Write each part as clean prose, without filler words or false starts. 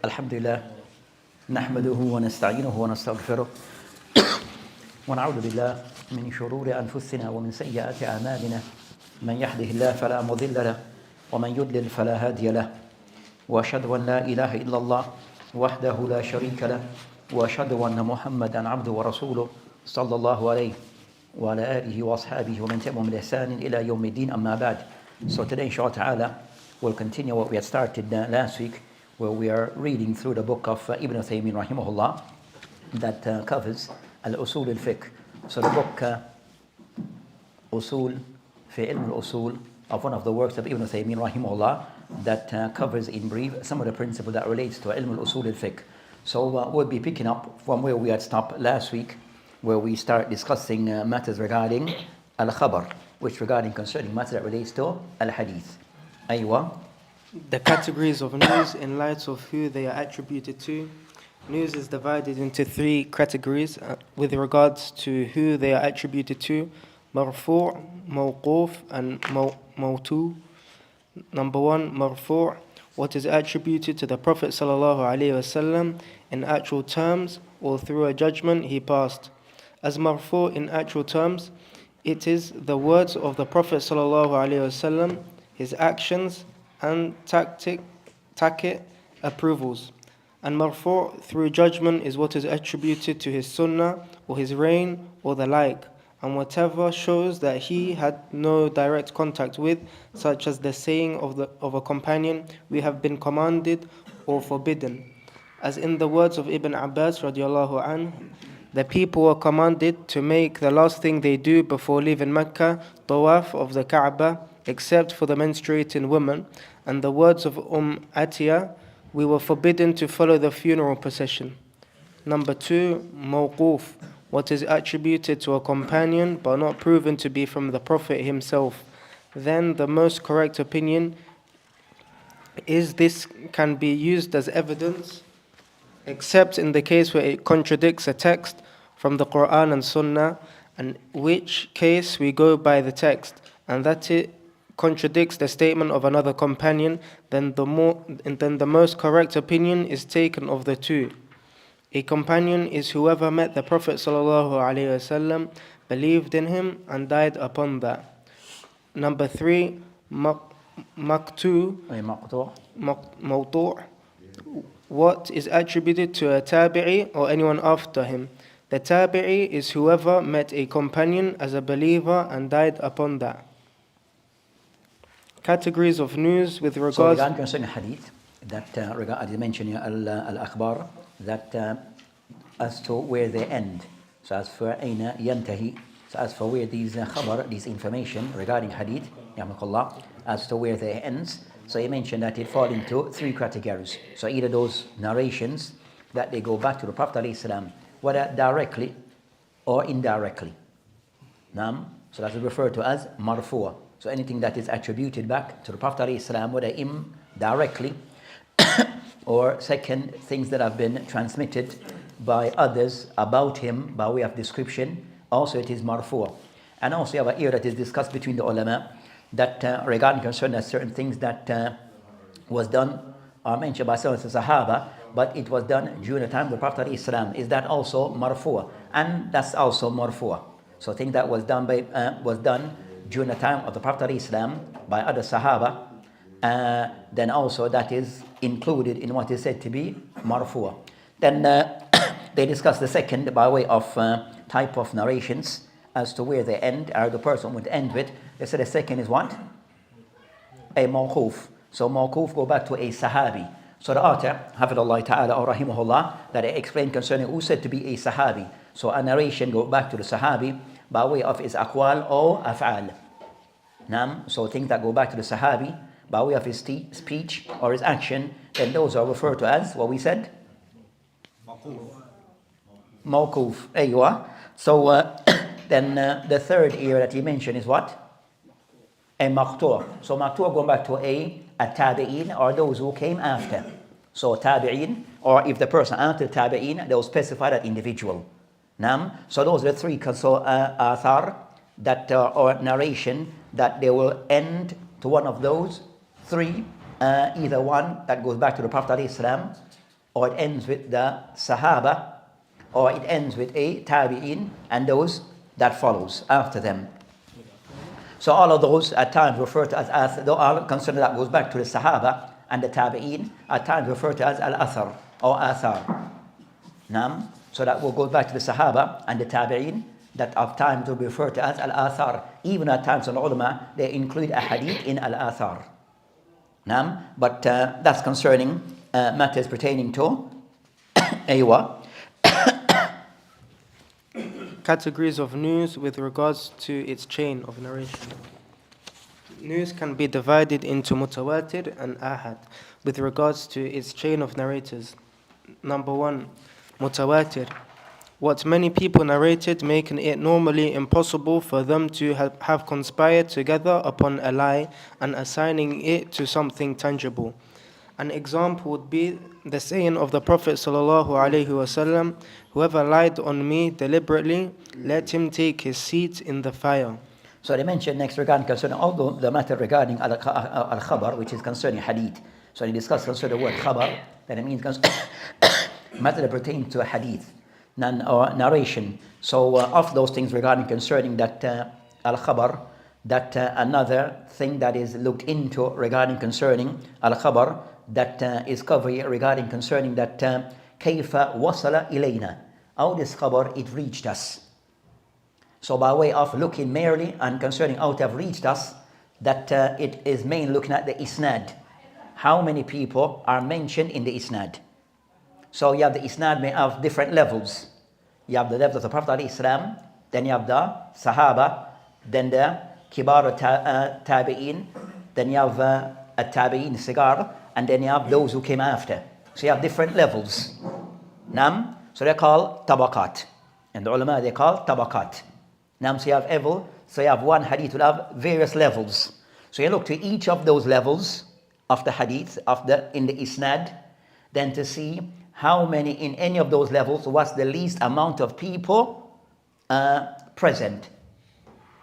Alhamdulillah, nahmaduhu wa nasta'inuhu wa nastaghfiruh wa na'udhu billah min shururi anfusina wa min sayyiati a'malina man yahdihillahu fala mudilla lahu wa man yudlil fala hadiya lahu wa ashhadu an la ilaha illallah wahdahu la sharika lahu wa ashhadu anna Muhammadan 'abduhu wa rasuluhu sallallahu alayhi wa ala alihi wa ashabihi wa man tabi'ahum bi ihsanin ila yawmiddin, amma ba'd. So today, inshallah ta'ala, we'll continue what we had started last week, where we are reading through the book of Ibn Uthaymin rahimahullah that covers Al-Usul al-Fiqh. So the book Usul fi ilm al-Usul of one of the works of Ibn Uthaymin rahimahullah that covers in brief some of the principles that relates to ilm al-Usul al-Fiqh. So we'll be picking up from where we had stopped last week, where we start discussing matters regarding al-Khabar, which regarding concerning matters that relates to al-Hadith. Aywa. The categories of news in light of who they are attributed to. News is divided into three categories with regards to who they are attributed to: marfu', mawquf, and mawtu'. Number one, marfu', what is attributed to the Prophet sallallahu alaihi wasallam in actual terms or through a judgment he passed. As marfu' in actual terms, it is the words of the Prophet sallallahu alaihi wasallam, his actions and tacit approvals. And marfu' through judgment is what is attributed to his sunnah or his reign or the like, and whatever shows that he had no direct contact with, such as the saying of a companion, "We have been commanded" or forbidden. As in the words of Ibn Abbas radiallahu anhu, the people were commanded to make the last thing they do before leaving Mecca tawaf of the Kaaba, except for the menstruating woman. And the words of Atiyah, we were forbidden to follow the funeral procession. Number two, mawquf, what is attributed to a companion but not proven to be from the Prophet himself. Then the most correct opinion is this can be used as evidence, except in the case where it contradicts a text from the Quran and Sunnah, in which case we go by the text, and that it contradicts the statement of another companion, then the most correct opinion is taken of the two. A companion is whoever met the Prophet sallallahu alaihi wasallam, believed in him, and died upon that. Number three, maqtu', what is attributed to a tabi'i or anyone after him. The tabi'i is whoever met a companion as a believer and died upon that. Categories of news with regards... So regarding concerning hadith, that as you mentioned, al-akhbar, that as to where they end. So as for aina yantahi, so as for where these khabar, these information regarding hadith, as to where they ends. So he mentioned that it falls into three categories. So either those narrations that they go back to the Prophet ﷺ, whether directly or indirectly. So that's referred to as marfu'. So anything that is attributed back to the Prophet ﷺ, whether indirectly or second, things that have been transmitted by others about him by way of description, also it is marfu'. And also you have an area that is discussed between the ulama that regarding concerning certain things that was done or mentioned by some of the Sahaba, but it was done during the time of the Prophet ﷺ. Is that also marfu'? And that's also marfu'. So things that was done during the time of the Prophet ﷺ by other Sahaba, then also that is included in what is said to be marfu'. Then they discuss the second by way of type of narrations as to where they end, or the person would end with. They said the second is what? A mawquf. So mawquf go back to a sahabi. So the author, Hafidullah Ta'ala or Rahimahullah, that I explained concerning who said to be a sahabi. So a narration go back to the sahabi by way of his aqwal or af'al. So things that go back to the sahabi by way of his speech or his action, then those are referred to as what we said? Mawquf. Aywa. So then the third area that he mentioned is what? A maqtu'. So maqtu' going back to a tabi'in, or those who came after. So tabi'in, or if the person after tabi'in, they'll specify that individual. So those are the three athar that or narration that they will end to one of those three either one that goes back to the Prophet ﷺ, or it ends with the Sahaba, or it ends with a Tabi'in and those that follows after them. So all of those at times referred to as though all considered that goes back to the Sahaba and the Tabi'in, at times referred to as Al-Athar or Athar. Naam. So that will go back to the Sahaba and the Tabi'in, that of times will be referred to as Al-Athar. Even at times in ulama, they include a hadith in Al-Athar. Naam. But that's concerning matters pertaining to Aywa. Categories of news with regards to its chain of narration. News can be divided into mutawatir and ahad with regards to its chain of narrators. Number 1, mutawatir. What many people narrated, making it normally impossible for them to have conspired together upon a lie and assigning it to something tangible. An example would be the saying of the Prophet ﷺ, "Whoever lied on me deliberately, let him take his seat in the fire." So they mentioned next regarding concerning although the matter regarding al-khabar, which is concerning hadith. So they discuss concerning the word khabar, that it means matter that pertains to a hadith, or narration. So of those things regarding concerning that al-khabar, that another thing that is looked into regarding concerning al-khabar, that is covered regarding concerning that kayfa wasala ilayna, how this khabar it reached us. So by way of looking merely and concerning how it have reached us, that it is mainly looking at the isnad. How many people are mentioned in the isnad? So you have the isnad may have different levels. You have the level of the Prophet ﷺ, then you have the Sahaba, then the Kibar Tabi'in, then you have Tabi'in Sigar, and then you have those who came after. So you have different levels. Nam, so they're called tabaqat. And the ulama they call tabaqat. Nam, so you have one hadith will have various levels. So you look to each of those levels of the hadith in the isnad, then to see how many in any of those levels was the least amount of people present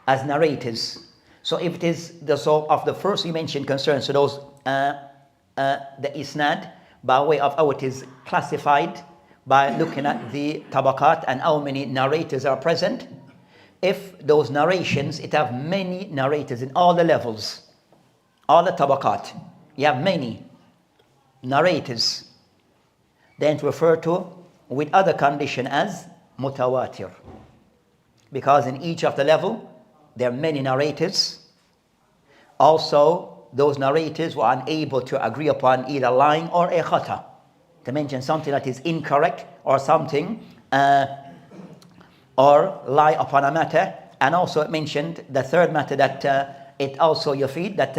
as narrators. So if it is of the first we mentioned concern, so those the isnad, by way of how it is classified by looking at the tabaqat and how many narrators are present. If those narrations, it have many narrators in all the levels, all the tabaqat, you have many narrators, then to refer to with other condition as mutawatir, because in each of the level there are many narrators. Also, those narrators were unable to agree upon either lying or a khata, to mention something that is incorrect or something, or lie upon a matter. And also it mentioned the third matter that it also yufid that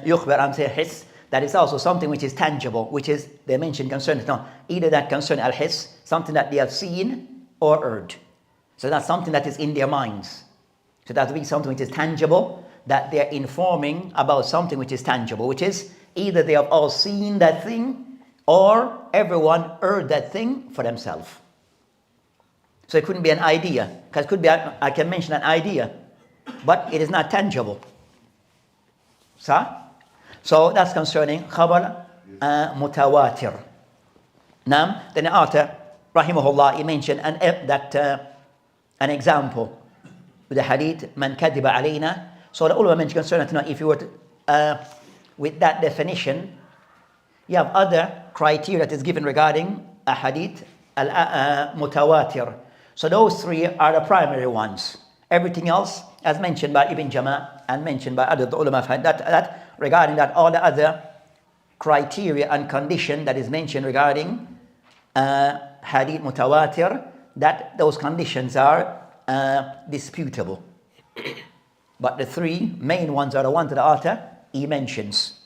yukhbar am his, that is also something which is tangible, which is they mentioned concerning either that concern al-his, something that they have seen or heard. So that's something that is in their minds. So that would be something which is tangible, that they're informing about something which is tangible, which is either they have all seen that thing or everyone heard that thing for themselves. So it couldn't be an idea, because it could be, I can mention an idea, but it is not tangible. So that's concerning khabar mutawatir. Now, then the author, rahimahullah, he mentioned an example with the hadith, man kadiba alayna. So the ulama mentioned concerning, if you were to, with that definition, you have other criteria that is given regarding a hadith al-mutawatir. So those three are the primary ones. Everything else, as mentioned by Ibn Jama and mentioned by other ulama, that regarding that all the other criteria and condition that is mentioned regarding hadith mutawatir, that those conditions are disputable. But the three main ones are the ones that the author he mentions.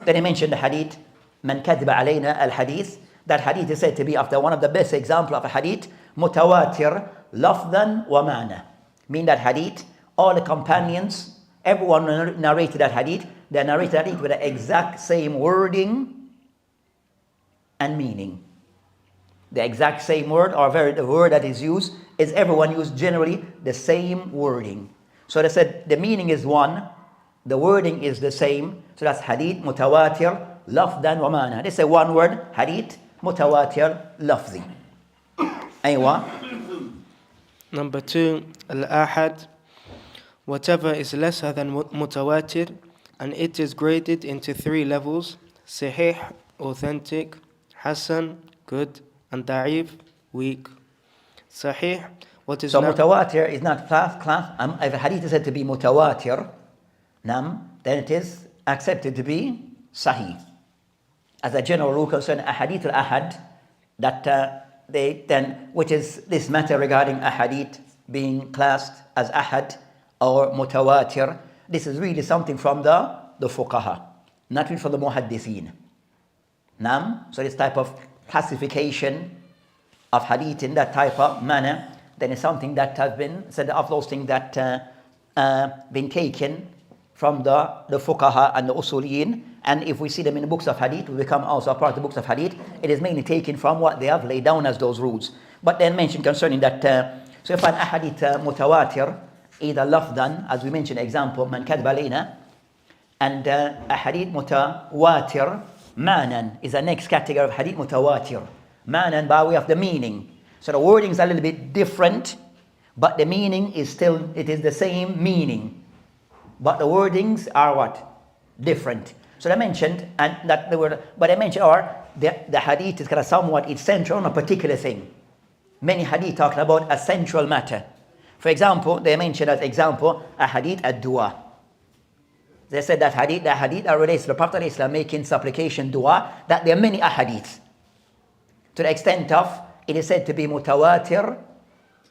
Then he mentioned the hadith, man kadiba alayna al-hadith. That hadith is said to be after one of the best examples of a hadith, mutawatir lafdan wa ma'na. Mean that hadith, all the companions, everyone narrated that hadith. They narrated that hadith with the exact same wording and meaning. The exact same word, or the word that is used, is everyone used generally the same wording. So they said the meaning is one, the wording is the same. So that's hadith mutawatir lafdan wa ma'na. This is one word, hadith mutawatir lafzi. Aywa. Number 2, al-ahad. Whatever is lesser than mutawatir, and it is graded into 3 levels: sahih, authentic; hasan, good; and da'if, weak. Sahih, what is So mutawatir is not class. If a hadith is said to be mutawatir, then it is accepted to be sahih. As a general rule concerning ahadith al-ahad, that which is this matter regarding ahadith being classed as ahad or mutawatir, this is really something from the fuqaha, not really from the muhaddithin. So this type of classification of hadith in that type of manner, then is something that has been said of those things that been taken from the fuqaha and the usuliyin. And if we see them in the books of hadith, we become also a part of the books of hadith. It is mainly taken from what they have laid down as those rules. But then mentioned concerning that, so if an ahadith mutawatir, either lafdan, as we mentioned example, man kadba alayna, and ahadith mutawatir ma'nan is the next category of hadith mutawatir. Ma'nan by way of the meaning. So the wording is a little bit different, but the meaning is still, it is the same meaning. But the wordings are what? Different. So I mentioned, and that the word, but I mentioned, or the hadith is kind of somewhat, it's central on a particular thing. Many hadith talking about a central matter. For example, they mentioned as example, a hadith ad-dua. They said that the hadith are related to the Prophet ﷺ making supplication dua, that there are many ahadith. To the extent of, it is said to be mutawatir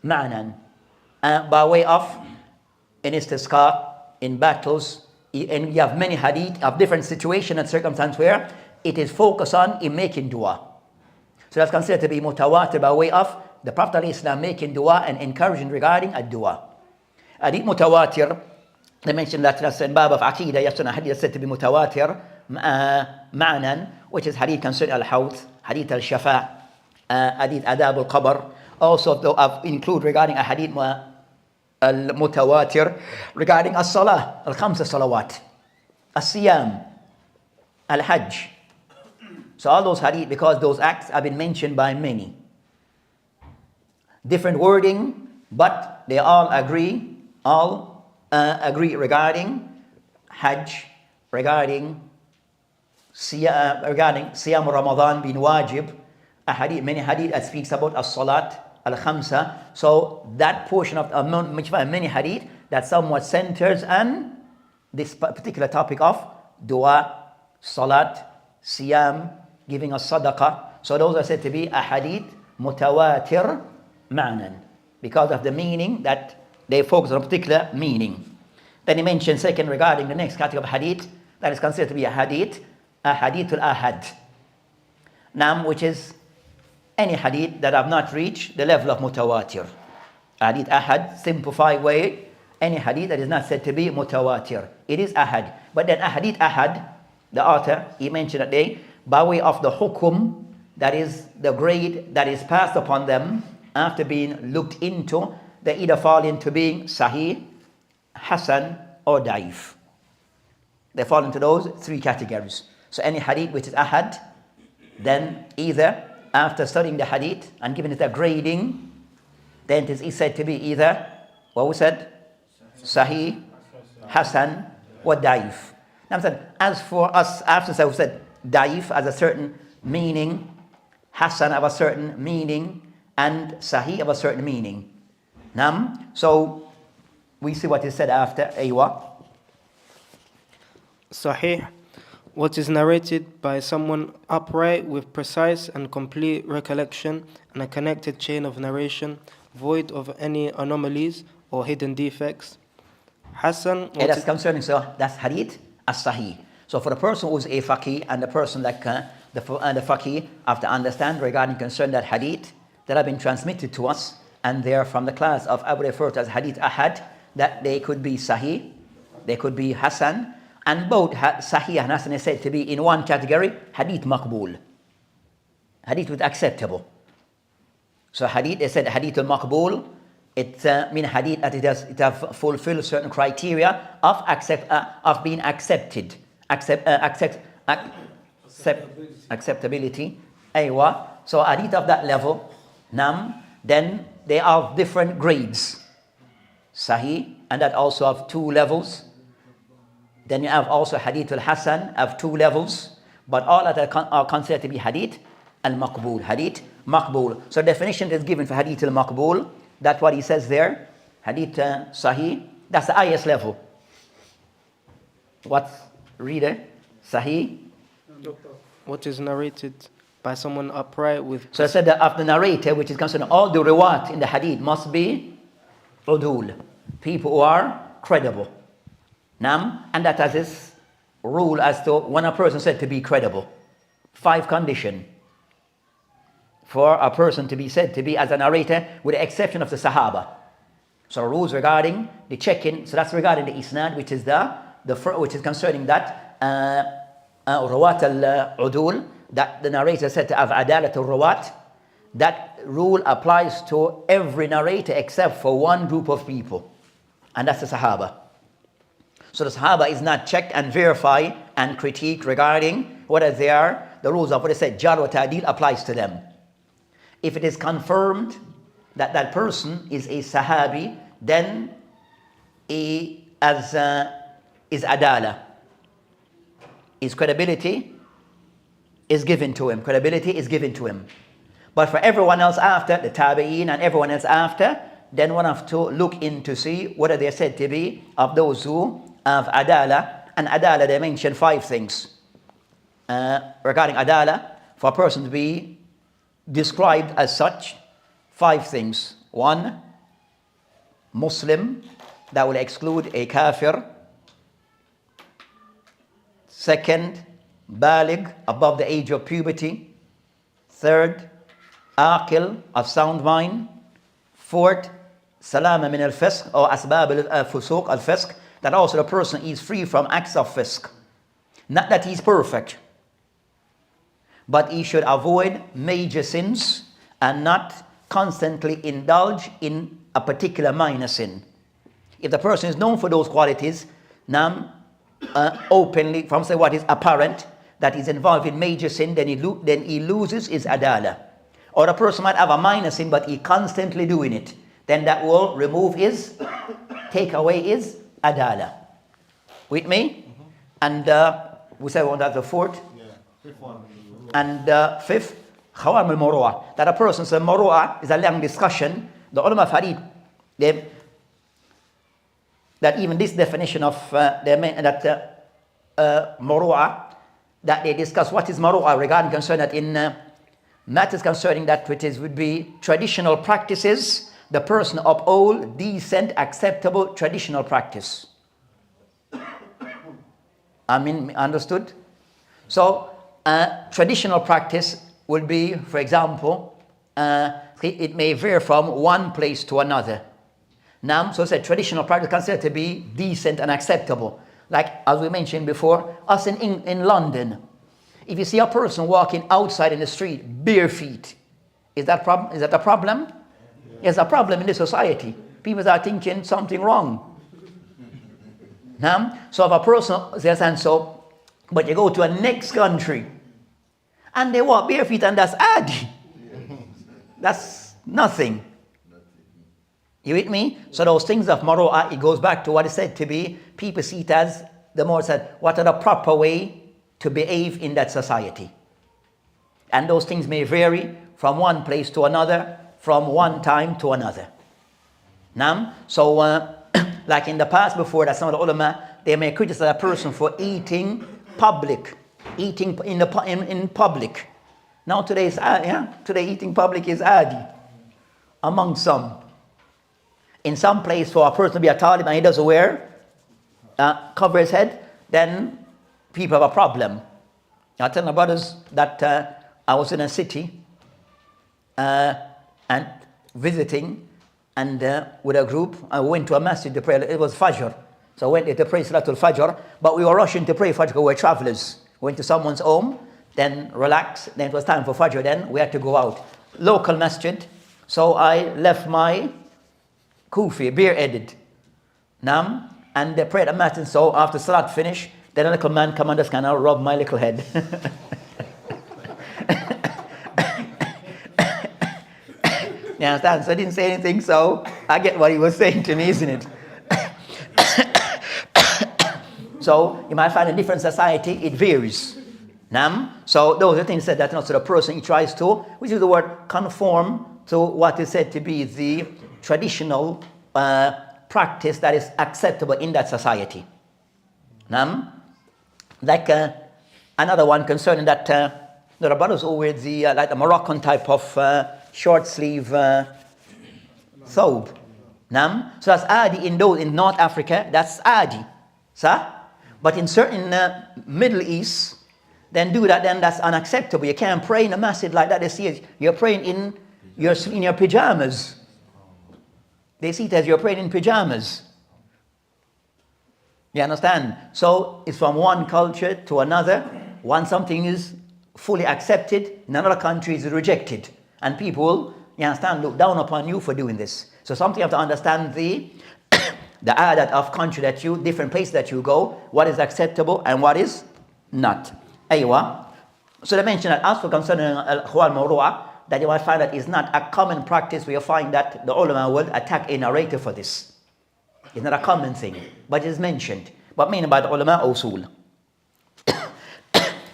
ma'nan. By way of, in istisqa, in battles, and you have many hadith of different situations and circumstances where it is focused on in making dua. So that's considered to be mutawatir by way of the Prophet ﷺ making dua and encouraging regarding a dua. Hadith mutawatir, they mentioned that that's in bab of aqidah, yasuna hadith said to be mutawatir ma'nan, which is hadith concerning al-hawth, hadith al-shafa', hadith adab al-qabr. Also include regarding a hadith al-mutawatir regarding as-salah, al-khamsa salawat, as-siyam, al-hajj. So all those hadith, because those acts have been mentioned by many. Different wording, but they all agree regarding hajj, regarding siyam Ramadan being wajib, many hadith that speaks about as-salat, al-khamsa. So that portion of many hadith that somewhat centers on this particular topic of dua, salat, siyam, giving a sadaqah. So those are said to be a hadith mutawatir ma'nan, because of the meaning that they focus on a particular meaning. Then he mentioned second regarding the next category of hadith that is considered to be a hadith al-ahad. Which is any hadith that have not reached the level of mutawatir. Hadith ahad, simplified way, any hadith that is not said to be mutawatir. It is ahad. But then hadith ahad, the author, he mentioned that they, by way of the hukum, that is the grade that is passed upon them after being looked into, they either fall into being sahih, hasan, or daif. They fall into those 3 categories. So any hadith which is ahad, then either after studying the hadith and giving it a grading, then it is said to be either, what we said, sahih, hasan, or daif. Now as for us, after we said daif has a certain meaning, hasan have a certain meaning, and sahih have a certain meaning. So we see what is said after. Aywa. Sahih, what is narrated by someone upright with precise and complete recollection and a connected chain of narration, void of any anomalies or hidden defects. Hasan, that's concerning, so that's hadith as-sahih. So for the person who is a faqih and the person like the faqih have to understand regarding concern that hadith that have been transmitted to us, and they are from the class of Abu referred to as hadith ahad, that they could be sahih, they could be hasan, and both sahih and hasan is said to be in one category, hadith maqbool, hadith with acceptable. So hadith, they said hadith al-maqbool It means hadith that it has fulfilled certain criteria of being accepted, acceptability. Aywa. So hadith of that level, then they are different grades. Sahih, and that also have 2 levels. Then you have also hadith al-Hasan of 2 levels, but all that are considered to be hadith al-Maqbul. Hadith Maqbul. So definition is given for hadith al-Maqbul. That's what he says there. Hadith Sahih. That's the highest level. What's reader? Sahih. What is narrated by someone upright with... So I said that of the narrator, which is considered all the riwayat in the hadith, must be udul, people who are credible. And that has this rule as to when a person said to be credible. 5 conditions for a person to be said to be as a narrator, with the exception of the Sahaba. So rules regarding the checking. So that's regarding the isnad, which is which is concerning that rawat al-udul, that the narrator said to have adalat al-rawat. That rule applies to every narrator except for one group of people, and that's the Sahaba. So the Sahaba is not checked and verified and critiqued regarding whether they are the rules of what they said jar wa ta'dil applies to them. If it is confirmed that that person is a Sahabi, then he is adala. His credibility is given to him. Credibility is given to him. But for everyone else after, the Tabi'een and everyone else after, then one have to look in to see whether they are said to be of those who have adala. And adala, they mention 5 things. Regarding adala, for a person to be described as such, 5 things. 1, Muslim, that will exclude a kafir. 2nd, baligh, above the age of puberty. 3rd, aqil, of sound mind. 4th, salama min al-fisq, or asbab al-fusuq al-fisq, that also the person is free from acts of fisq. Not that he's perfect, but he should avoid major sins and not constantly indulge in a particular minor sin. If the person is known for those qualities, openly, from say what is apparent, that he's involved in major sin, then he loses his adala. Or a person might have a minor sin, but he constantly doing it. Then that will take away his adala. With me? And we say that's the 4th. Yeah, 5th one. And 5th, khawam al-muru'ah. That a person's muru'ah is a long discussion. The ulama of hadith, that even this definition of muru'ah, that they discuss what is muru'ah regarding concern that in matters concerning that which would be traditional practices, the person uphold decent, acceptable traditional practice. Understood? So traditional practice will be, for example, it may vary from one place to another. So it's a traditional practice considered to be decent and acceptable. Like as we mentioned before, us in London, if you see a person walking outside in the street bare feet, is that a problem? It's a problem in the society. People are thinking something wrong. So if a person says, and so, but you go to a next country and they walk bare feet, and that's adi. That's nothing. You with me? So those things of muru'ah, it goes back to what is said to be, people see it as, the more said, what are the proper way to behave in that society. And those things may vary from one place to another, from one time to another. So like in the past before, that some of the ulama, they may criticize a person for eating in public. Now today eating public is adi among some. In some place, for a person to be a talib and he doesn't cover his head, then people have a problem. I tell my brothers that I was in a city and visiting, and with a group, I went to a masjid to pray. It was Fajr, so I went there to pray Salatul Fajr. But we were rushing to pray Fajr because we were travelers. Went to someone's home, then relaxed. Then it was time for Fajr. Then we had to go out. Local masjid. So I left my Kufi, bare-headed. Nam, and they pray at the mat, and so after Salat finish, then a little man come and just kind of rub my little head. You understand? So I didn't say anything, so I get what he was saying to me, isn't it? So you might find in different society, it varies. Nam? So those are things said that so the person he tries to, which is the word conform to what is said to be the traditional practice that is acceptable in that society. Nam? Like another one concerning that there are brothers who wear the like the Moroccan type of short sleeve thobe. Nam? So that's adi in those in North Africa, that's adi. Sir? But in certain Middle East, then do that, then that's unacceptable. You can't pray in a masjid like that. They see it, you're praying in your pajamas. They see it as you're praying in pajamas. You understand? So it's from one culture to another. Once something is fully accepted, in another country is rejected. And people, you understand, look down upon you for doing this. So something you have to understand the adat of country that you, different places that you go, what is acceptable and what is not. Aywa. So they mentioned that as for concerning al-khwal mawru'a, that you might find that it's not a common practice where you find that the ulama will attack a narrator for this. It's not a common thing, but it is mentioned. But meaning by the ulama usul.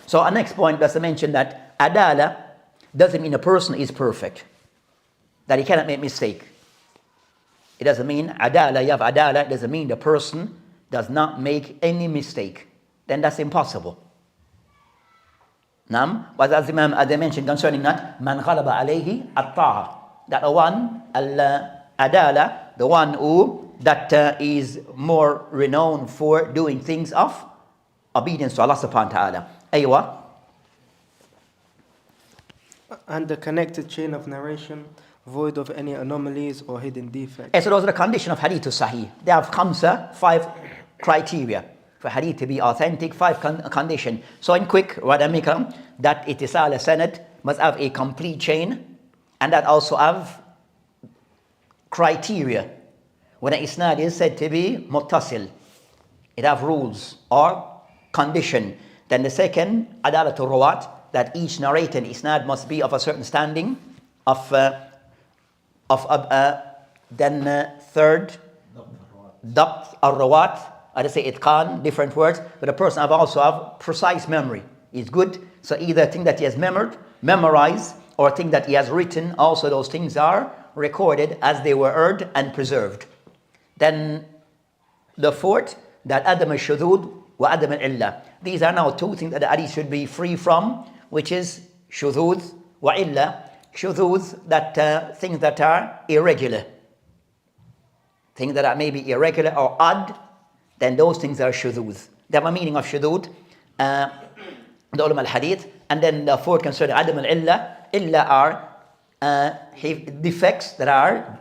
So our next point does mention that adala doesn't mean a person is perfect, that he cannot make mistake. It doesn't mean adala, you have adala, it doesn't mean the person does not make any mistake. Then that's impossible. Nam, but as Imam, as I mentioned concerning that, man ghalaba alayhi at-ta'a, that the one, adala, the one who that is more renowned for doing things of obedience to Allah subhanahu wa ta'ala. Aywa. And the connected chain of narration, void of any anomalies or hidden defects. So those are the condition of hadith to sahih. They have khamsa, 5 criteria for hadith to be authentic, 5 condition. So in quick, what I make that itisal sanad must have a complete chain, and that also have criteria. When an isnad is said to be muttasil, it have rules or condition. Then the second, adalatul rawat, that each narrator in isnad must be of a certain standing, then third, dabt al-rawat, I just say itqan, different words, but the person also have precise memory. Is good, so either a thing that he has memorized, or a thing that he has written, also those things are recorded as they were heard and preserved. Then the fourth, that adam al-shudud wa adam al-illa. These are now 2 things that the hadith should be free from, which is shudud wa illa. Shudud, that things that are irregular. Things that are maybe irregular or odd, then those things are shudud. They have a meaning of shudud, the ulama al-hadith. And then the fourth concerning adam al-illa. Illa are defects that are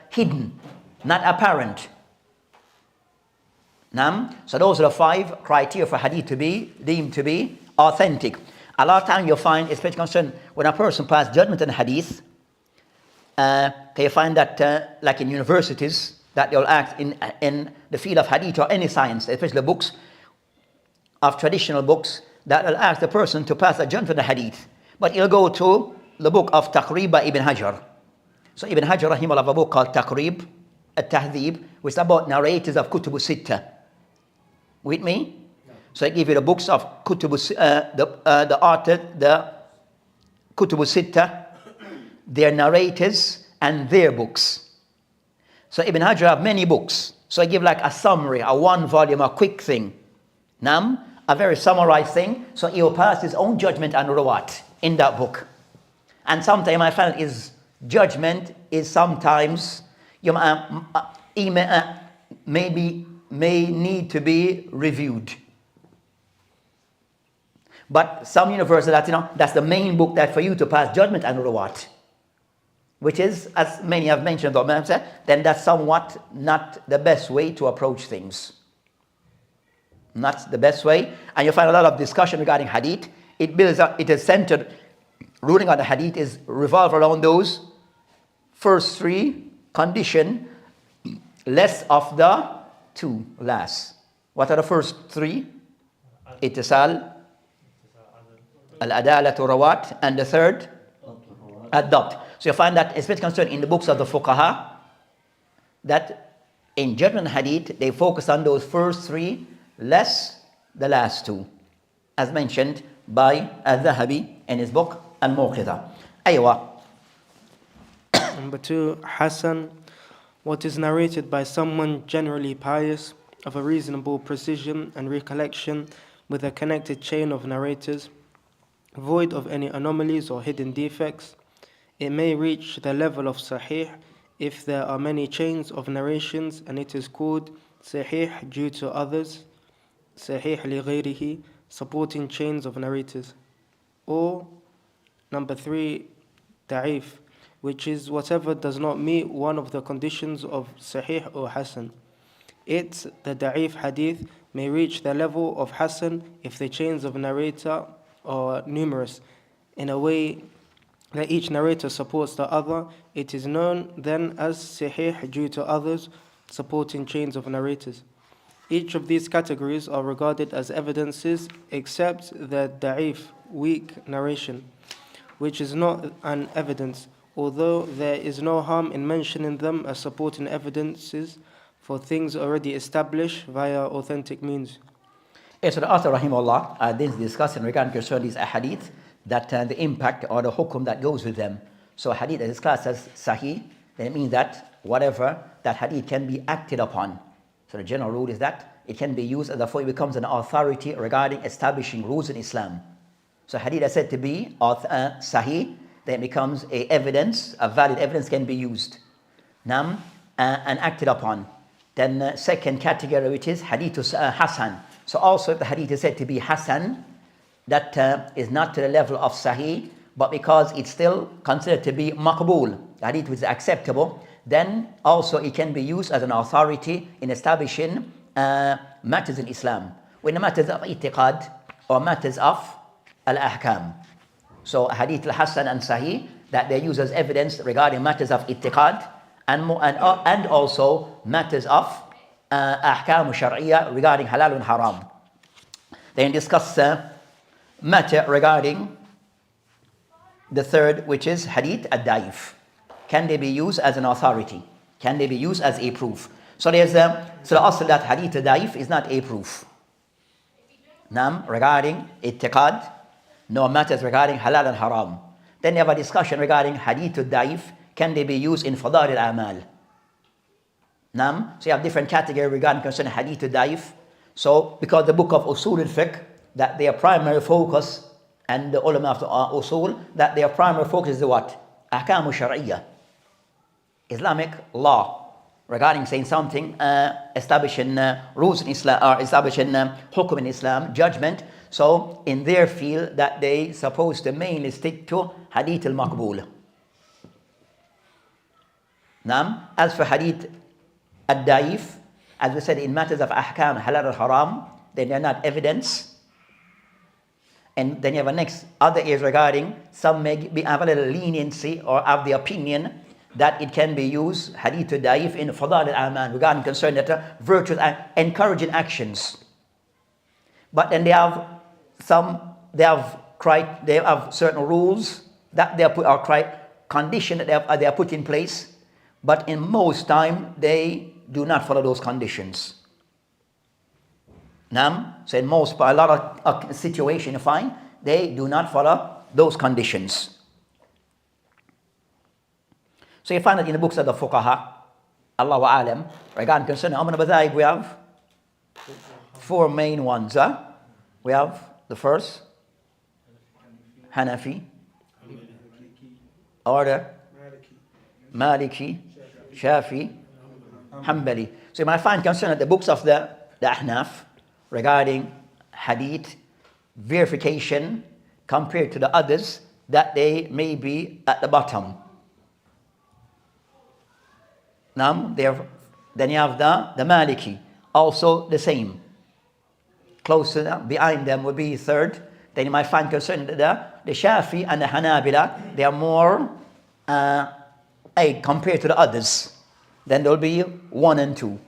hidden, not apparent. So those are the 5 criteria for hadith to be deemed to be authentic. A lot of times you'll find, especially concerned when a person passes judgment in hadith, can you find that like in universities, that they'll act in the field of hadith or any science, especially books of traditional books, that will ask the person to pass a judgment in the hadith. But you'll go to the book of Taqrib by Ibn Hajar. So Ibn Hajar rahimahullah have a book called Taqrib al-Tahdhib, which is about narrators of Kutub al-Sitta. With me? So I give you the books of Kutub the author, the Kutub al-Sitta, their narrators and their books. So Ibn Hajar have many books. So I give like a summary, a 1 volume, a quick thing. A very summarized thing. So he will pass his own judgment and rawat in that book. And sometimes I find his judgment is sometimes may need to be reviewed. But some universities that's the main book that for you to pass judgment and rawat, which is, as many have mentioned, then that's somewhat not the best way to approach things. Not the best way. And you find a lot of discussion regarding hadith. It is centered, ruling on the hadith is revolve around those first 3 conditions less of the two last. What are the first three? Ittisal, al-adalatu rawat, and the third? Adopt. So you find that, especially concerned in the books of the fuqaha, that in judgment hadith, they focus on those first three, less the last two, as mentioned by al-Dhahabi in his book Al-Muqidha. Aywa. Number 2, Hasan, what is narrated by someone generally pious, of a reasonable precision and recollection, with a connected chain of narrators, void of any anomalies or hidden defects. It may reach the level of Sahih if there are many chains of narrations, and it is called Sahih due to others, Sahih li ghayrihi, supporting chains of narrators. Or, number 3, Da'if, which is whatever does not meet one of the conditions of Sahih or Hasan. It, the Da'if hadith, may reach the level of Hasan if the chains of narrator are numerous, in a way that each narrator supports the other. It is known then as Sahih due to others, supporting chains of narrators. Each of these categories are regarded as evidences except the Da'if, weak narration, which is not an evidence, although there is no harm in mentioning them as supporting evidences for things already established via authentic means. Yes, so the author, rahimahullah, this discussing regarding concerning these ahadith, that the impact or the hukum that goes with them. So hadith is classed as sahih, then it means that whatever that hadith can be acted upon. So the general rule is that it can be used, and therefore it becomes an authority regarding establishing rules in Islam. So hadith is said to be sahih, then it becomes a valid evidence can be used. And acted upon. Then second category, which is hadith hasan. So also if the hadith is said to be hasan, that is not to the level of sahih, but because it's still considered to be maqbool, the hadith is acceptable, then also it can be used as an authority in establishing matters in Islam. When the matters of i'tiqad or matters of al-ahkam. So hadith al-hasan and sahih, that they use as evidence regarding matters of i'tiqad and also matters of ahkam shar'iyya regarding halal and haram. Then discuss matter regarding the third, which is hadith ad-daif. Can they be used as an authority? Can they be used as a proof? So there's the asl that hadith ad-daif is not a proof. Regarding i'tiqad, no matters regarding halal and haram. Then you have a discussion regarding hadith ad-daif. Can they be used in fadail al-amal? So you have different categories regarding concerning hadith ad-daif. So because the book of Usul al-Fiqh, that their primary focus, and the ulama of the Usul, that their primary focus is what? Ahkam shar'iyya, Islamic law, regarding saying something, establishing rules in Islam, or establishing hukum in Islam, judgment. So in their field, that they supposed to mainly stick to hadith al-maqbool. As for hadith ad-daif, as we said, in matters of ahkam, halal or haram, then they are not evidence. And then you have a next other is regarding some may have a little leniency or have the opinion that it can be used, hadith ad-daif, in fadail al-amal, regarding concern that virtuous encouraging actions. But then they have certain rules that they are put, or conditions that they are put in place. But in most time, they do not follow those conditions. So in a lot of situations you find, they do not follow those conditions. So you find that in the books of the fuqaha, Allahu alam, regarding concerning Amr al-Badhaib, we have 4 main ones. We have the first, Hanafi, order, Maliki, Shafi, Hanbali. So you might find concern at the books of the Ahnaf regarding hadith verification compared to the others, that they may be at the bottom. Then you have the Maliki, also the same. Close to them, behind them will be third. Then you might find concern that the Shafi and the Hanabila, they are more compared to the others. then there will be 1 and 2.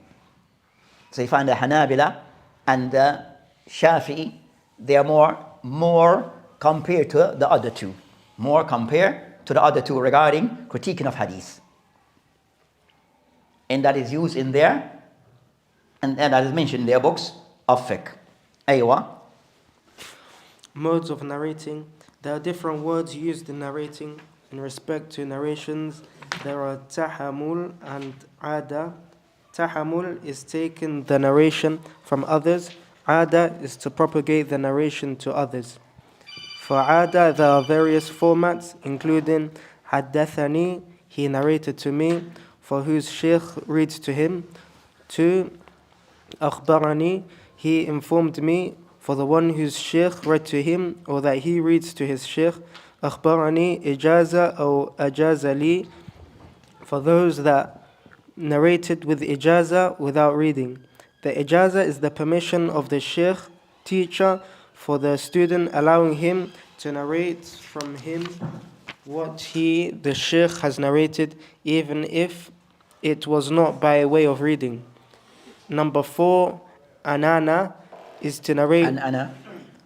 So you find the Hanabila and the Shafi'i, they are more compared to the other two. More compared to the other two regarding critiquing of hadith. And that is used in there, and that is mentioned in their books of fiqh. Aywa. Modes of narrating. There are different words used in narrating. In respect to narrations, there are tahamul and ada. Tahamul is taking the narration from others. Ada is to propagate the narration to others. For ada, there are various formats, including haddathani, he narrated to me, for whose shaykh reads to him. 2. Akhbarani, he informed me, for the one whose shaykh read to him, or that he reads to his shaykh. Akhbarani ijaza or ajazali, for those that narrated with ijaza without reading. The ijaza is the permission of the shaykh, teacher, for the student, allowing him to narrate from him what the shaykh has narrated, even if it was not by way of reading. Number 4, anana, is to narrate. Ana.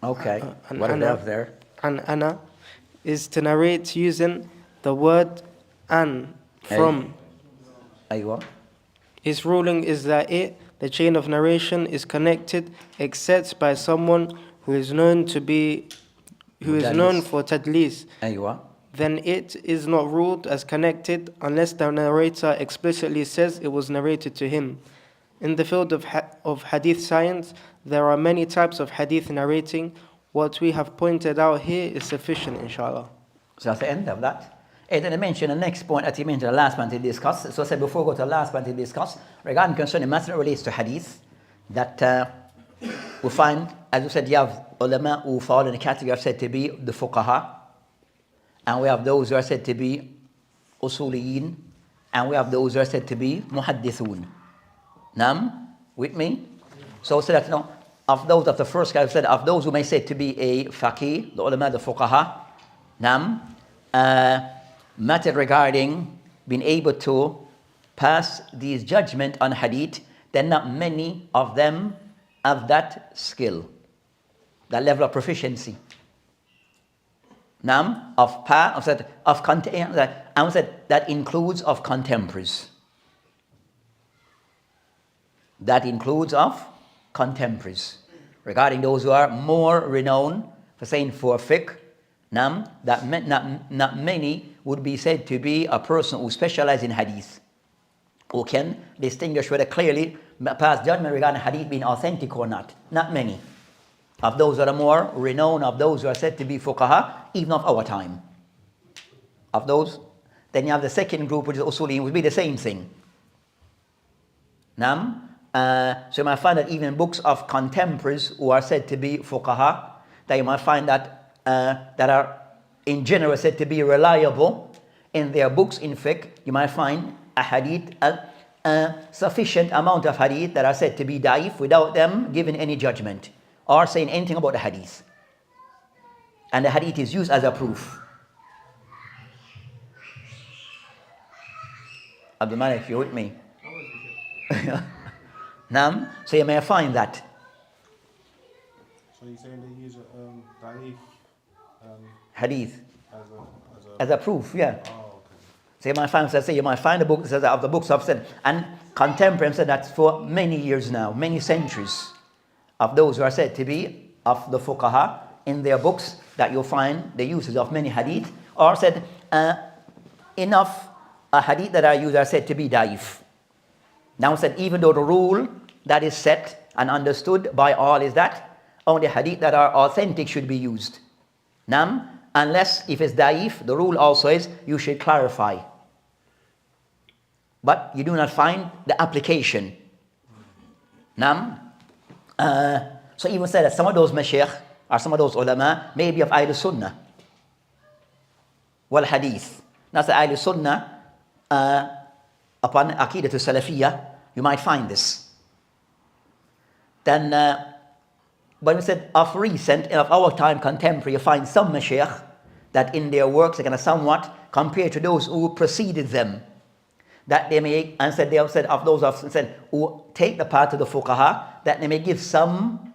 Okay. What do we have there? Ana is to narrate using the word an from. Aywa. His ruling is that the chain of narration is connected except by someone who is known for tadlis. Aywa. Then it is not ruled as connected unless the narrator explicitly says it was narrated to him. In the field of hadith science, there are many types of hadith narrating. What we have pointed out here is sufficient, inshallah. So that's the end of that. And then I mentioned the next point that he mentioned, the last point to discuss. So I said before we go to the last point to discuss, regarding concerning matter that relates to hadith, that we find, as we said, you have ulama who fall in the category of said to be the fuqaha, and we have those who are said to be usuliyin, and we have those who are said to be muhaddithun. Nam, with me? So that, of those of the first kind, said of those who may say to be a faqih, the ulama, the fuqaha, nam, matter regarding being able to pass these judgment on hadith, then not many of them have that skill, that level of proficiency. Nam, that includes of contemporaries. That includes of contemporaries. Regarding those who are more renowned for saying for fiqh, nam, that not many would be said to be a person who specializes in hadith, who can distinguish whether clearly pass judgment regarding hadith being authentic or not. Not many. Of those that are more renowned, of those who are said to be fuqaha, even of our time. Of those, then you have the second group, which is usuliyin, would be the same thing. Nam. So you might find that even in books of contemporaries who are said to be fuqaha, that you might find that that are in general said to be reliable in their books in fiqh, you might find a hadith, a sufficient amount of hadith that are said to be da'if without them giving any judgment or saying anything about the hadith. And the hadith is used as a proof. Abdul Malik, you're with me? Nam, so you may find that. So you're saying they use da'if hadith as a proof, yeah. Oh, okay. So you might find a book of the books of said, and contemporary said that's for many years now, many centuries, of those who are said to be of the fuqaha in their books, that you'll find the uses of many hadith, or said enough hadith that are used are said to be da'if. Now said, even though the rule that is set and understood by all is that only hadith that are authentic should be used. Nam, unless if it's da'if, the rule also is you should clarify. But you do not find the application. Nam. So even said that some of those mashaykh or some of those ulama may be of Ahl-Sunnah wal Hadith. Now the Ahl-Sunnah upon Aqidah Salafiyah, you might find this. Then, when we said of recent and of our time contemporary, you find some mashaykh that in their works are going to somewhat compare to those who preceded them. that they may, and said they have said of those of said who take the path of the fuqaha, that they may give some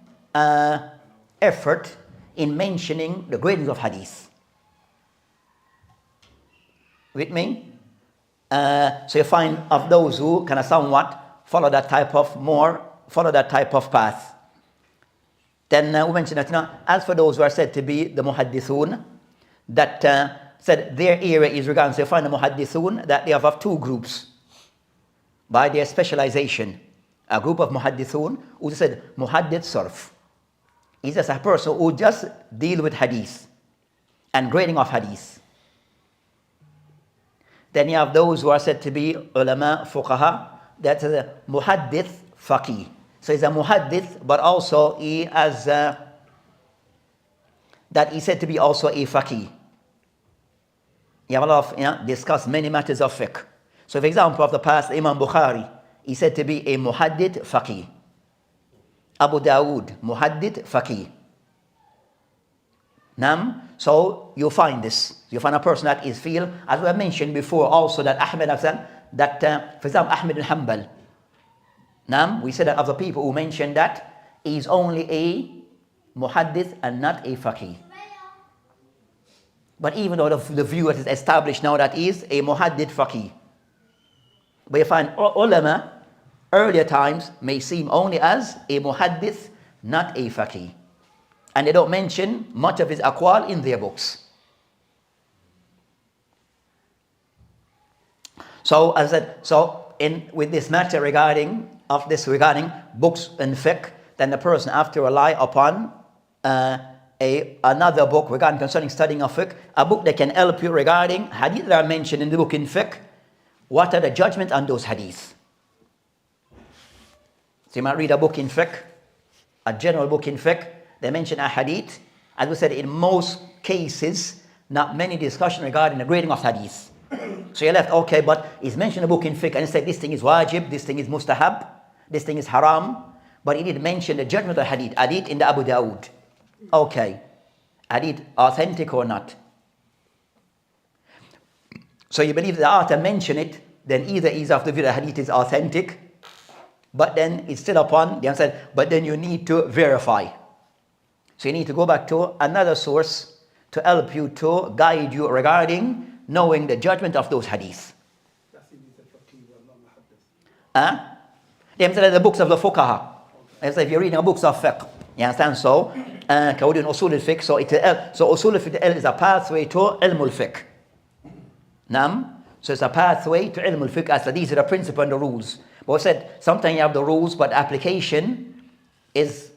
effort in mentioning the gradings of hadith. With me? So you find of those who kind of somewhat follow that type of path. Then we mentioned that as for those who are said to be the muhaddithun, that said their area is regarding, so you find the muhaddithun that they have of two groups by their specialization. A group of muhaddithun who said muhaddith sarf. He's just a person who just deal with hadith and grading of hadith. Then you have those who are said to be ulama fuqaha, that's a muhaddith faqih. So he's a muhaddith, but also he has that he's said to be also a faqih. You have a lot of discuss many matters of fiqh. So for example, of the past, Imam Bukhari, he said to be a muhaddith faqih. Abu Dawood, muhaddith faqih. So you find this. You find a person that is feel, as we have mentioned before also, that Ahmed Hassan, that for example, Ahmed bin Hanbal. We said that of the people who mentioned that he is only a muhaddith and not a faqih. But even though the view that is established now that he is a muhaddith faqih. But you find ulama, earlier times, may seem only as a muhaddith, not a faqih. And they don't mention much of his aqwal in their books. So as I said, with this matter regarding books and fiqh, then the person have to rely upon another book regarding concerning studying of fiqh, a book that can help you regarding hadith that are mentioned in the book in fiqh. What are the judgments on those hadiths? So you might read a book in fiqh, a general book in fiqh. They mention a hadith. As we said, in most cases, not many discussion regarding the grading of hadith. So you're left, okay, but he's mentioned a book in fiqh and he said this thing is wajib, this thing is mustahab, this thing is haram, but he didn't mention the judgment of hadith. Hadith in the Abu Dawood. Okay. Hadith authentic or not? So you believe the author mentioned it, then either he's of the view that hadith is authentic, but then it's still upon the answer, but then you need to verify. So you need to go back to another source to help you, to guide you regarding knowing the judgment of those hadiths. The books of the fuqaha. If you're reading books of fiqh, you understand? So, Kawdin Usul al-Fiqh, so Usul al-Fiqh is a pathway to Ilm al-Fiqh. So it's a pathway to Ilm al-Fiqh, as these are the principles and the rules. But we said, sometimes you have the rules, but application is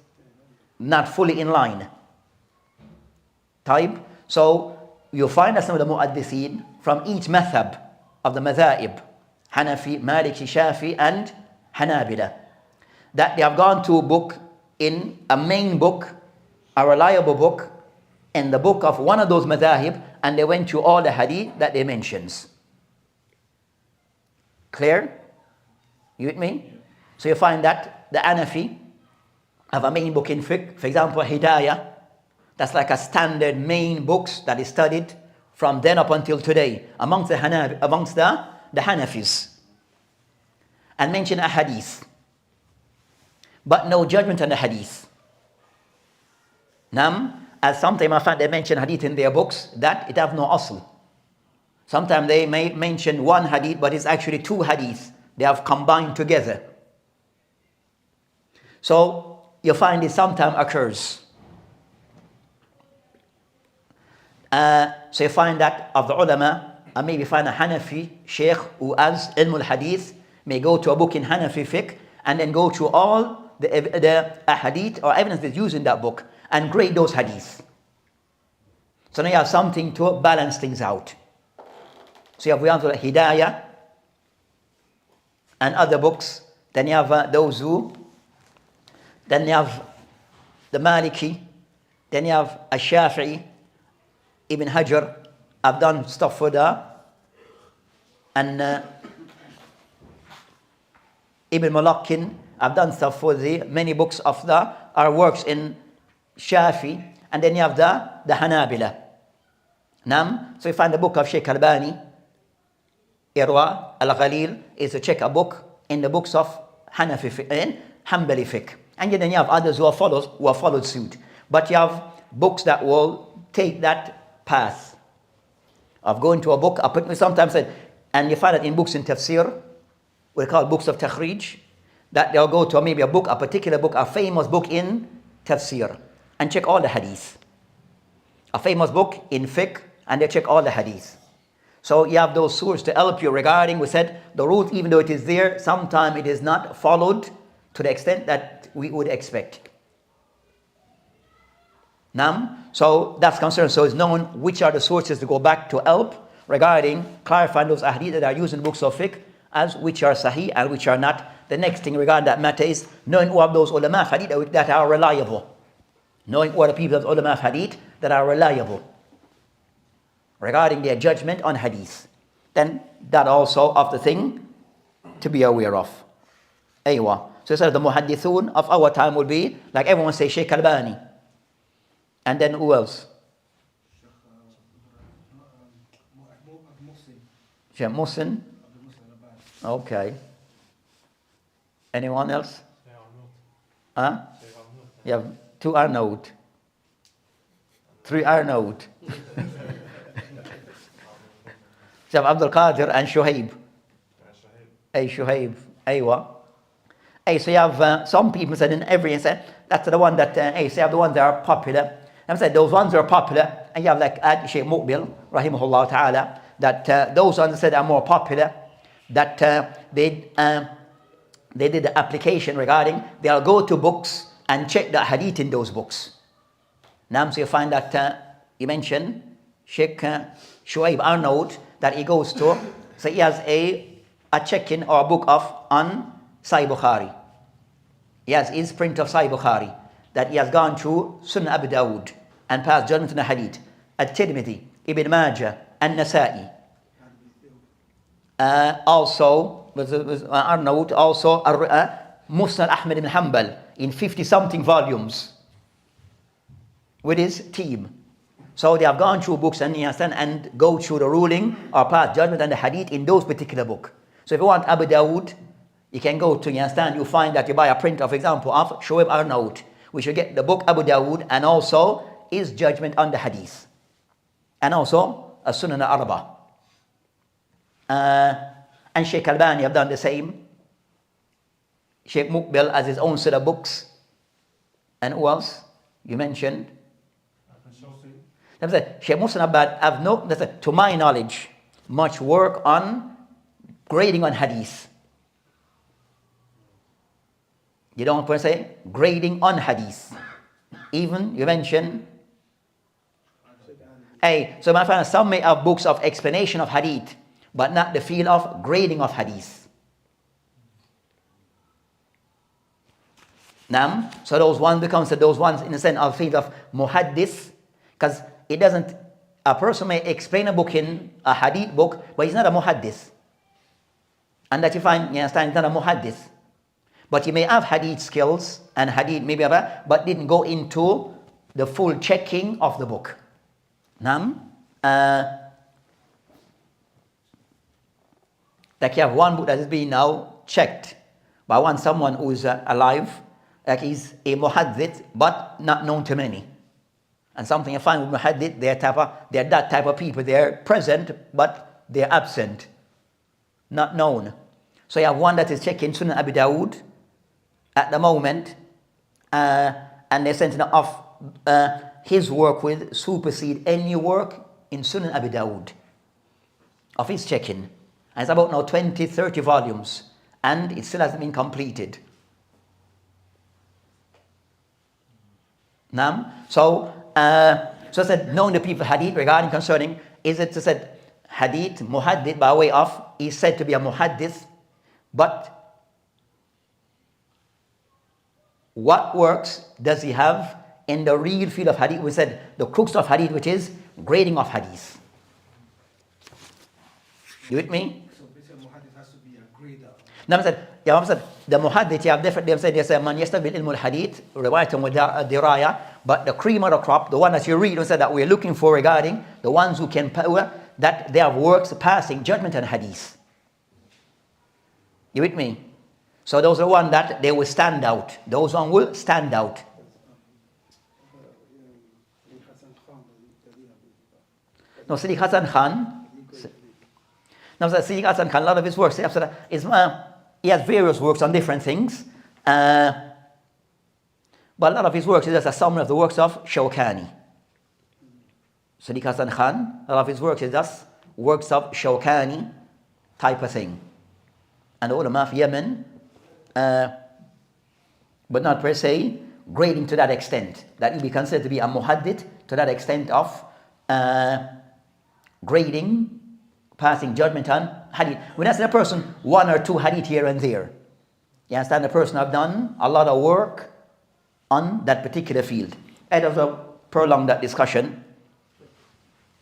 not fully in line. Type. So you find that some of the mu'addithin from each madhab of the madhaib, Hanafi, Maliki, Shafi, and Hanabila, that they have gone to a book, in a main book, a reliable book, in the book of one of those madhahib, and they went to all the hadith that they mentions. Clear? You with me? So you find that the Hanafi have a main book in fiqh, for example, Hidayah. That's like a standard main books that is studied from then up until today amongst the Hanafis. And mention a hadith, but no judgment on the hadith. As sometimes I find they mention hadith in their books that it have no asl. Sometimes they may mention one hadith, but it's actually two hadiths they have combined together. So you find this sometimes occurs. So you find that of the ulama, and maybe find a Hanafi Shaykh who has ilm al-hadith, may go to a book in Hanafi fiqh and then go through all the hadith or evidence that's used in that book and grade those hadiths. So now you have something to balance things out. So you have the Hidayah and other books. Then you have those who, then you have the Maliki, then you have Al-Shafi'i, Ibn Hajar. I've done stuff for that, and Ibn Malakkin. I've done stuff for the many books of our works in Shafi, and then you have the Hanabila. So you find the book of Shaykh Albani, Irwa al-Ghalil is to check a book in the books of Hanafi and Hanbali fiqh. And then you have others who have followed suit. But you have books that will take that path of going to a book. Sometimes, and you find that in books in tafsir, we call books of takhrij, that they'll go to maybe a book, a particular book, a famous book in tafsir, and check all the hadith. A famous book in fiqh, and they check all the hadith. So you have those sources to help you regarding, we said, the rule, even though it is there, sometimes it is not followed to the extent that we would expect. So that's concerned. So it's known which are the sources to go back to help regarding clarifying those hadith that are used in books of fiqh as which are sahih and which are not. The next thing regarding that matter is knowing who are those ulama of hadith that are reliable. Knowing who are the people of ulama of hadith that are reliable regarding their judgment on hadith. Then that also of the thing to be aware of. Aywa. So the muhaddithun of our time will be, like everyone say, Shaykh Albani. And then who else? Shaykh Muhsin. Okay. Anyone else? Huh? You have 2 Arnaud. 3 Arnaud. So Abdul Qadir and Shuhaib. Shuhaib. Aywa. So you have some people said in every said that's the one that so you have the ones that are popular. I said those ones are popular, and you have like Shaykh Muqbil, rahimahullah ta'ala, that those ones said are more popular, that they did the application regarding they'll go to books and check the hadith in those books. Now so you find that you mentioned Sheikh Shuaib Arnaud that he goes to, so he has a check-in or a book on Sahih Bukhari. He has his print of Sahih Bukhari that he has gone through Sunan Abu Dawud and passed judgment on the hadith. At-Tirmidhi, Ibn Majah, and Nasa'i. Also, Arnaud, also Musnad Ahmad ibn Hanbal in 50-something volumes with his team. So they have gone through books and go through the ruling or pass judgment on the hadith in those particular books. So if you want Abu Dawud, you can go to, you find that you buy a print, of example, of Shuaib Arnaud. We should get the book Abu Dawud and also his judgment on the hadith. And also a Sunan al-Arba. And Shaykh Albani have done the same. Shaykh Muqbil has his own set of books. And who else? You mentioned? Shaykh Muslim Abad have no, to my knowledge, much work on grading on hadith. You don't want to say grading on hadith. Even you mentioned. So my friend, some may have books of explanation of hadith, but not the field of grading of hadith. So those ones becomes those ones in the sense of field of muhaddith, because it doesn't. A person may explain a book in a hadith book, but he's not a muhaddith. And that you find, you understand, he's not a muhaddith. But he may have hadith skills and hadith maybe, but didn't go into the full checking of the book. Like you have one book that is being now checked by someone who is alive, like he's a muhaddith, but not known to many. And something you find with muhaddith, they're that type of people. They're present, but they're absent, not known. So you have one that is checking Sunan Abu Dawud at the moment, and they're sending off his work will supersede any work in Sunan Abu Dawud of his checking. And it's about now 20, 30 volumes, and it still hasn't been completed. So I said, knowing the people hadith regarding concerning, is it said hadith, muhaddith by way of, is said to be a muhaddith, but what works does he have in the real field of hadith? We said the crux of hadith, which is grading of hadith. You with me? So basically, muhaddith has to be a grader. I said the muhaddith, you have different. They say man yastabil ilmul hadith, riwayatan wa diraya. But the cream of the crop, the one that you read, we said that we're looking for regarding the ones who can that they have works passing judgment on hadith. You with me? So those are the one that they will stand out. Those one will stand out. No, Sidi Hassan Khan. Now, Sidi Hassan Khan, a lot of his works, he has various works on different things. But a lot of his works is just a summary of the works of Shawkani. Sidi Hassan Khan, a lot of his works is just works of Shawkani type of thing. And the ulama of Yemen, but not per se, grading to that extent. That will be considered to be a muhaddith to that extent of grading, passing judgment on hadith. When I say a person, one or two hadith here and there. You understand? The person have done a lot of work on that particular field. I don't have to prolong that discussion.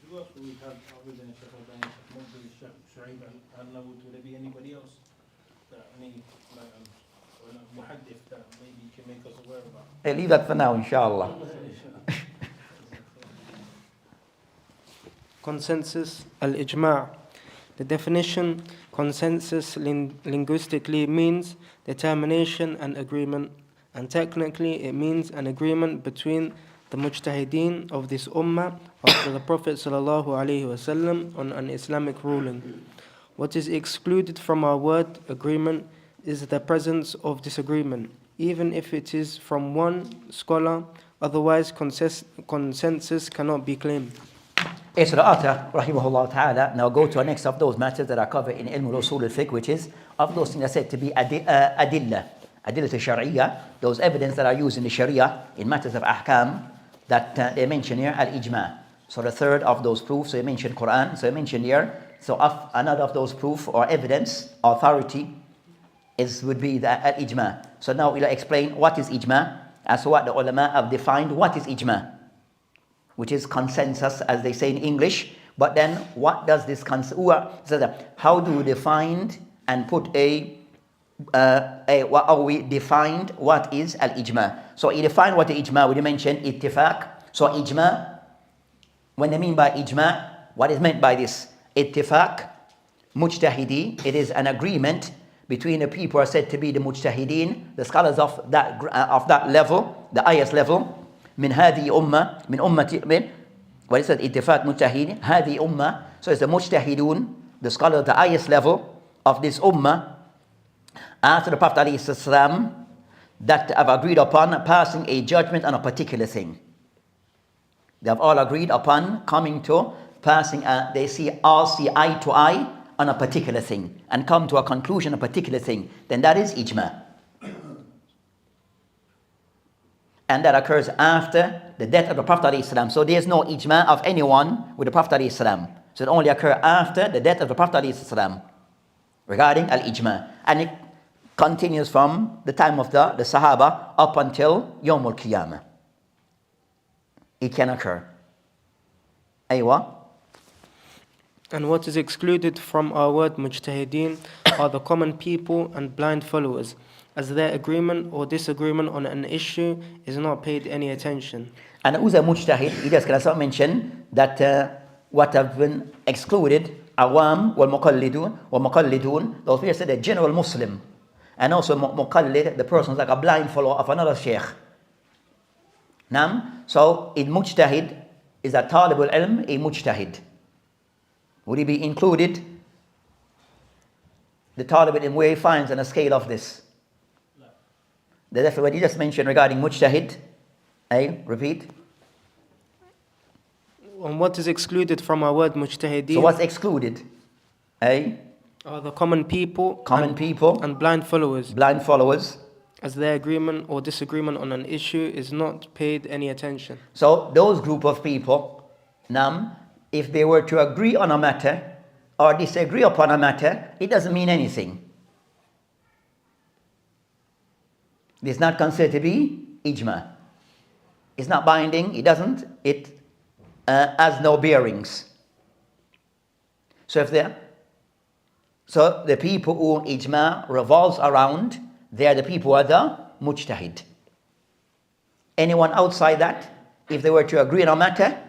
Who else do we have other than Shaykh Al-Bani, Shaykh Shu'aib al-Nawud? Would there be anybody else that muhaddith that maybe you can make us aware about? Hey, leave that for now, inshallah. Consensus, al-ijma'. The definition, consensus linguistically means determination and agreement, and technically it means an agreement between the mujtahideen of this ummah after the Prophet ﷺ on an Islamic ruling. What is excluded from our word agreement is the presence of disagreement, even if it is from one scholar, otherwise consensus cannot be claimed. So the author, rahimahullah ta'ala, now go to the next of those matters that are covered in Al-Usul al-Fiqh, which is of those things that are said to be adillah al-Shari'ah, those evidence that are used in the Sharia in matters of ahkam that they mention here, al-ijma'. So the third of those proofs, so they mention Quran, so they mention here, so another of those proof or evidence, authority, would be the al-ijma'. So now we'll explain what is ijma', as to what the ulama have defined what is ijma', which is consensus, as they say in English. But then, what does this how do we define and put what are we defined what is al-ijma? So you define what the ijma, we mentioned ittifaq. So ijma, when they mean by ijma, what is meant by this? Ittifaq, mujtahidi, it is an agreement between the people who are said to be the mujtahideen, the scholars of that level, the highest level. من هذه أمة من أمة من what is it? اتفاق مجتهدين هذه أمة. So it's the mujtahidun, the scholar of the highest level of this ummah after the Prophet ﷺ that have agreed upon passing a judgment on a particular thing. They have all agreed upon coming to passing they all see eye to eye on a particular thing and come to a conclusion on a particular thing. Then that is ijma'. And that occurs after the death of the Prophet ﷺ. So there's no ijma' of anyone with the Prophet ﷺ. So it only occurs after the death of the Prophet ﷺ regarding al-ijma'. And it continues from the time of the Sahaba up until Yawm al-Qiyamah. It can occur. Aywa. And what is excluded from our word mujtahideen are the common people and blind followers, as their agreement or disagreement on an issue is not paid any attention. And who's a mujtahid? He just can mention that what have been excluded, awam wal muqallidun, those people say the general Muslim, and also muqallid, the person like a blind follower of another shaykh. So in mujtahid is a talibul ilm, a mujtahid. Would he be included? The talibul ilm, where he finds on a scale of this? That's what you just mentioned regarding mujtahid. Repeat. And what is excluded from our word mujtahideen? So what's excluded? Are the common people and blind followers. Blind followers. As their agreement or disagreement on an issue is not paid any attention. So those group of people, if they were to agree on a matter or disagree upon a matter, it doesn't mean anything. It's not considered to be ijma. It's not binding. It has no bearings. So the people who ijma revolves around, they are the people who are the mujtahid. Anyone outside that, if they were to agree on a matter,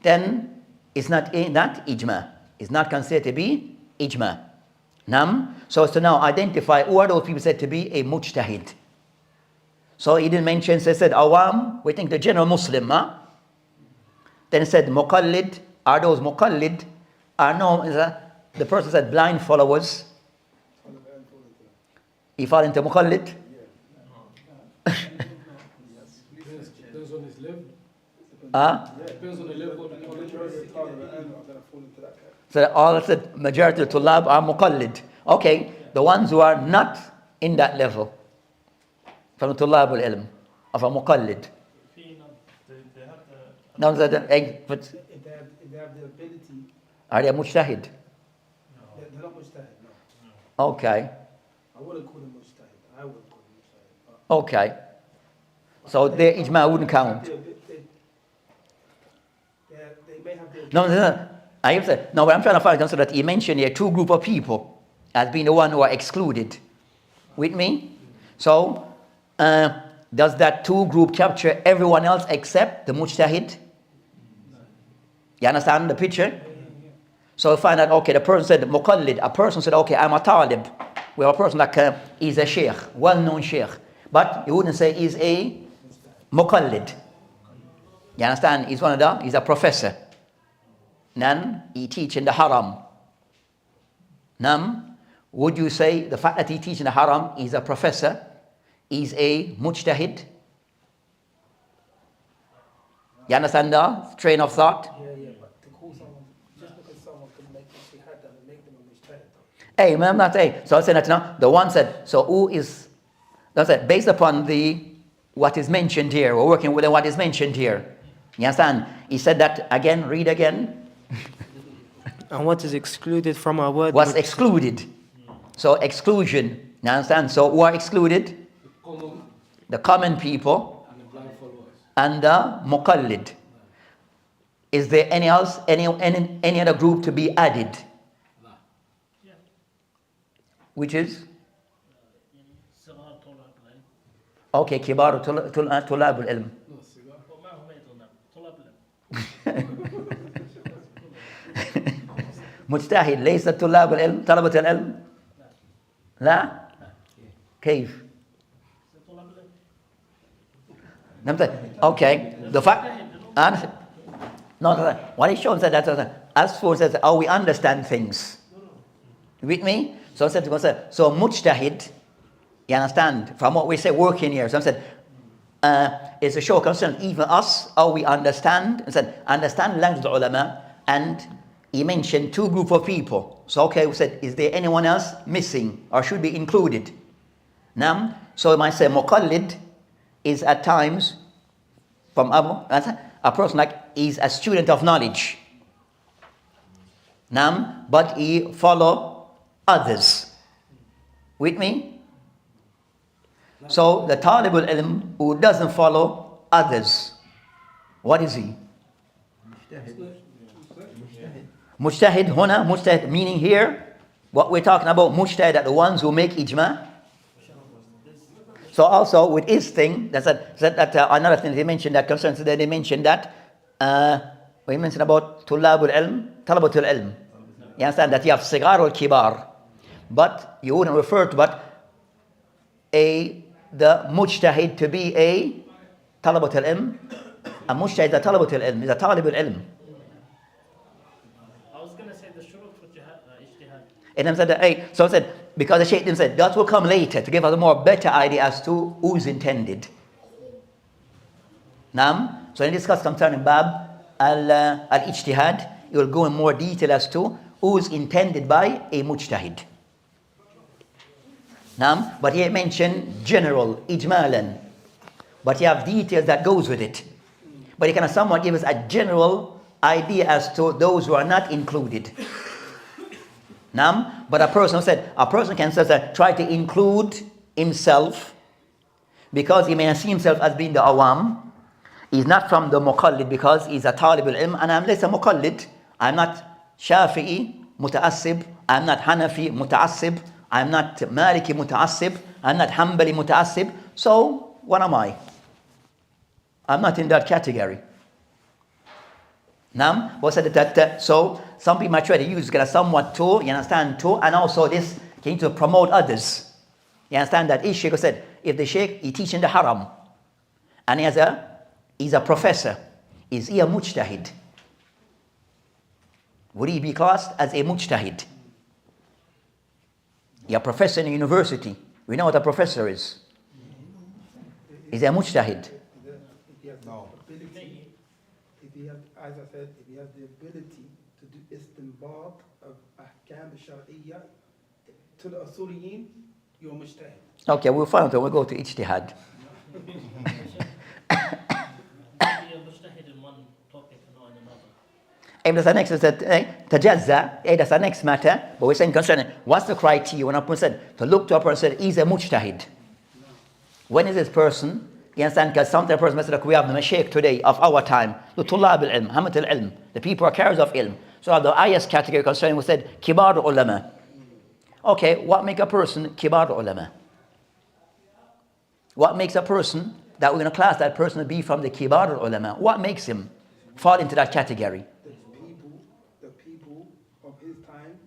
then it's not ijma. It's not considered to be ijma. Nam. So as to now identify who are those people said to be a mujtahid. So he didn't mention, so he said awam, we think the general Muslim. Huh? Then he said muqallid, are those muqallid, are known as the person said blind followers. He fall into muqallid? Depends on his level. Huh? Depends on the level of the knowledge. So all said majority of tulab are muqallid. Okay, the ones who are not in that level from the tulab al-ilm of a muqallid. No, but If they have the ability, are they mujtahid? they're not mujtahid, no. Okay, I wouldn't call them mujtahid. I wouldn't call them mujtahid. But okay. So their ijma wouldn't count. they may have the No. I have said, no, but I'm trying to find out so that he mentioned here two group of people as being the one who are excluded. With me? So, does that two group capture everyone else except the mujtahid? You understand the picture? So we find out, okay, the person said muqallid, a person said, okay, I'm a talib. We have a person like he's a sheikh, well-known sheikh. But you wouldn't say he's a muqallid. You understand? He's he's a professor. Nan, he teach in the haram. Nam, would you say the fact that he teach in the haram, he's a professor, is a mujtahid? You understand the train of thought? yeah, but to call someone, just because someone can make ijtihad doesn't make them a mujtahid, though. Hey, man, I'm not saying. So I said that now. The one said, so who is, that's it, based upon what is mentioned here, we're working with what is mentioned here. You understand? He said that again, read again. And what is excluded from our word? Was excluded. So exclusion. You understand? So who are excluded? Common The common people and the blind followers. and the muqallid. Is there any else, any other group to be added? Which is? Okay, kibar tulab al-ilm. No, cigar. مجتهد ليس طلاب العلم طلبة العلم لا كيف okay the fact no what it shows that as for says how we understand things with me so I said to myself so mujtahid you understand from what we say working here so I said it's a show concern even us how we understand and said understand language of the ulama and he mentioned two groups of people. So okay, we said, is there anyone else missing or should be included? Now, so I might say muqallid is at times from a person like he's a student of knowledge. Now, but he follow others. With me? So the talibul ilm who doesn't follow others, what is he? Mujtahid huna, mujtahid meaning here, what we're talking about, mujtahid are the ones who make ijma. So also with his thing, another thing they mentioned that concerns that they mentioned that we mentioned about tulabul ilm, talabatul ilm. You understand that you have sigar or kibar, but you wouldn't refer to the mujtahid to be a talabatul ilm. A mujtahid is a talabatul ilm, is a talibul ilm. And I said, hey, so I said, because the Shaykh then said, that will come later to give us a more better idea as to who's intended. Naam. So in discuss concerning Bab al-Ijtihad, he will go in more detail as to who's intended by a mujtahid. Naam. But he mentioned general, ijmalan. But you have details that goes with it. But he can somewhat give us a general idea as to those who are not included. But a person can try to include himself because he may see himself as being the awam. He's not from the muqallid because he's a talib al-ilm and I'm less a muqallid. I'm not Shafi'i muta'assib. I'm not Hanafi muta'assib. I'm not Maliki muta'assib. I'm not Hanbali muta'assib. So what am I? I'm not in that category. Nam was said that so some people might try to use kind of somewhat to, you understand, to, and also this can to promote others. You understand that? Each Shaykh said, if the Shaykh he teaching the haram and he's a professor, is he a mujtahid? Would he be classed as a mujtahid? You're a professor in a university. We know what a professor is. Is he a mujtahid? No. If he has, as I said, if he has the ability to do istinbat of ahkam al-shar'iyya to the usuliyin, you're mujtahid. Okay, we'll find out when we go to ijtihad. If there's a next is that tajazza, that's the next matter, but we're saying concerning what's the criteria when a person said to look to a person he's a mujtahid. When is this person? You understand? Because sometimes a person said, we have the shaykh today of our time, the tulab al-ilm, hamat al-ilm, the people are carriers of ilm. So the highest category concerning we said kibar ulama. Okay, what makes a person kibar ulama? What makes a person that we're going to class that person to be from the kibar ulama? What makes him fall into that category? The people of his time,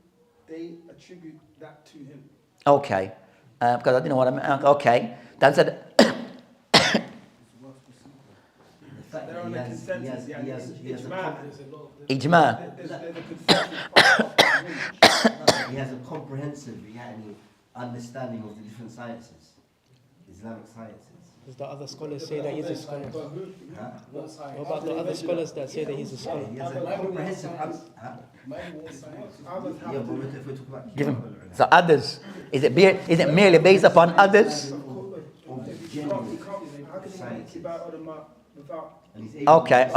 they attribute that to him. Okay, because I didn't know what I meant. Okay, that's it. They're on the consensus. he has Ijma. There's a consensus of he has a comprehensive understanding of the different sciences, Islamic sciences. Does the other scholars say that he's a scholar? Huh? What science? What about the other scholars that say that he's a scholar? He has a comprehensive Mine won't science. others yeah, have but if we're talking about Give him. So others, is it merely based upon others? How can he keep out of without? Okay.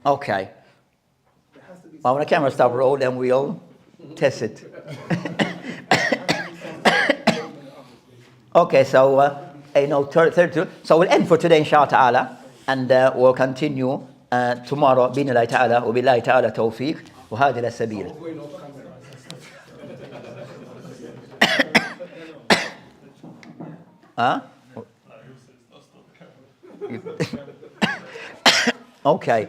Okay. There has to be Well, when the camera stop roll, then we'll test it. Okay, so 32. So we'll end for today, inshallah ta'ala, and we'll continue tomorrow. B'idhnillahi ta'ala, wa billahi ta'ala tawfiq, wa hadi la sabil. Huh? Okay.